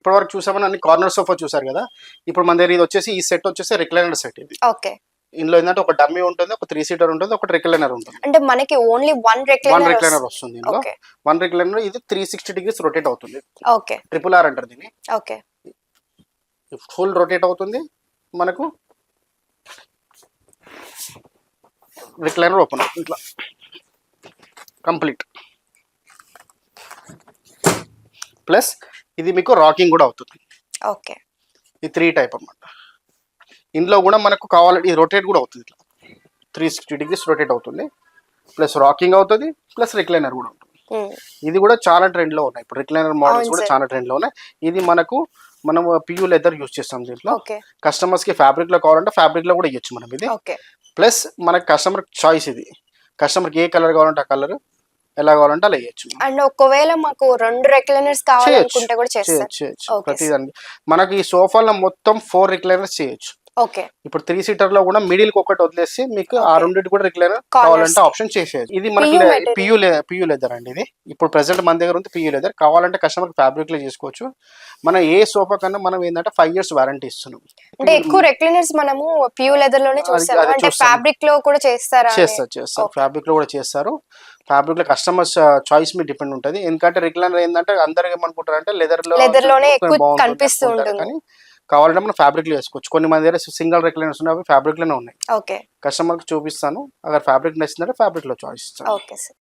ఇప్పటి వరకు చూసామని అన్ని కార్నర్ సోఫా చూసారు కదా. ఇప్పుడు మన దగ్గర ఇది వచ్చేసి ఈ సెట్ వచ్చేసి రిక్లైనర్ సెట్. ఇది ఓకే. ఇందులో ఏంటంటే ఒక డమ్మీ ఉంటుంది, ఒక 3 సీటర్ ఉంటుంది, ఒకటి రిక్లైనర్ ఉంటుంది. అంటే మనకి only one one recliner recliner వస్తుంది ఇందులో. ఓకే. వన్ రిక్లైనర్ ఇది 360 డిగ్రీస్ రొటేట్ అవుతుంది. ఓకే. ట్రిపుల్ ఆర్ అంటారు దీన్ని. ఓకే. ఫుల్ రొటేట్ అవుతుంది మనకు. రిక్లైనర్ ఓపెన్ ఇట్లా కంప్లీట్. ప్లస్ ఇది మీకు రాకింగ్ కూడా అవుతుంది. ఓకే. ఇది 3 టైప్ అన్నమాట. ఇందులో కూడా మనకు కావాలంటే ఇది రొటేట్ కూడా అవుతుంది ఇట్లా 360 డిగ్రీస్ రొటేట్ అవుతుంది. ప్లస్ రాకింగ్ అవుతుంది, ప్లస్ రిక్లైనర్ కూడా ఉంటుంది. ఇది కూడా చాలా ట్రెండ్ లో ఉన్నాయి. ఇప్పుడు రిక్లైనర్ మోడల్స్ కూడా చాలా ట్రెండ్ లో ఉన్నాయి. ఇది మనం పియూ లెదర్ యూజ్ చేస్తాం దీంట్లో. కస్టమర్స్ కి ఫ్యాబ్రిక్ లో కావాలంటే ఫ్యాబ్రిక్ లో కూడా ఇవ్వచ్చు మనం ఇది. ప్లస్ మనకి కస్టమర్ చాయిస్, ఇది కస్టమర్కి ఏ కలర్ కావాలంటే ఆ కలర్, ఎలా కావాలంటే అలా వేయచ్చు. అండ్ ఒకవేళ మాకు 2 రిక్లైనర్స్ కావాలనుకుంటే కూడా చేయొచ్చు. ప్రతిదాన్ని మనకి ఈ సోఫాలో మొత్తం 4 రిక్లైనర్స్ చేయొచ్చు. ఓకే. ఇప్పుడు 3 సీటర్ లో కూడా మిడిల్ కి ఒకటి వదిలేసి మీకు ఆ రెండింటి కూడా రిక్లైనర్ కావాలంటే ఆప్షన్ చేసేయచ్చు. ఇది మనకి పియూ లెదర్ అండి. ఇది ఇప్పుడు ప్రెసెంట్ మన దగ్గర ఉంది పియూ లెదర్. కావాలంటే కస్టమర్ ఫ్యాబ్రిక్ లో చేసుకోవచ్చు. మనం ఏ సోఫా కన్నా మనం ఏంటంటే 5 years వారంటీ ఇస్తున్నాం. అంటే ఎక్కువ రిక్లైనర్స్ మనము పియూ లెదర్ లోనే చూస్తాం. అంటే ఫ్యాబ్రిక్ లో కూడా చేస్తారా? చేస్తారు. ఫ్యాబ్రిక్ లో కూడా చేస్తారు. ఫ్యాబ్రిక్ లో కస్టమర్స్ చాయిస్ మీద డిపెండ్ ఉంటుంది. ఎందుకంటే రిక్లైనర్ ఏంటంటే అందరు ఏమనుకుంటారు అంటే లెదర్ లోనే ఎక్కువ కనిపిస్తూ ఉంటుంది. కానీ కావాలంటే మనం ఫ్యాబ్రిక్ లో వేసుకోవచ్చు. కొన్ని మన దగ్గర సింగిల్ రిక్లైనర్స్ ఉన్నాయి, ఫ్యాబ్రిక్ లోనే ఉన్నాయి. ఓకే. కస్టమర్ కి చూపిస్తాను. అगर ఫ్యాబ్రిక్ నచ్చిందంటే ఫ్యాబ్రిక్ లో చాయిస్ ఇస్తాను. Okay sir.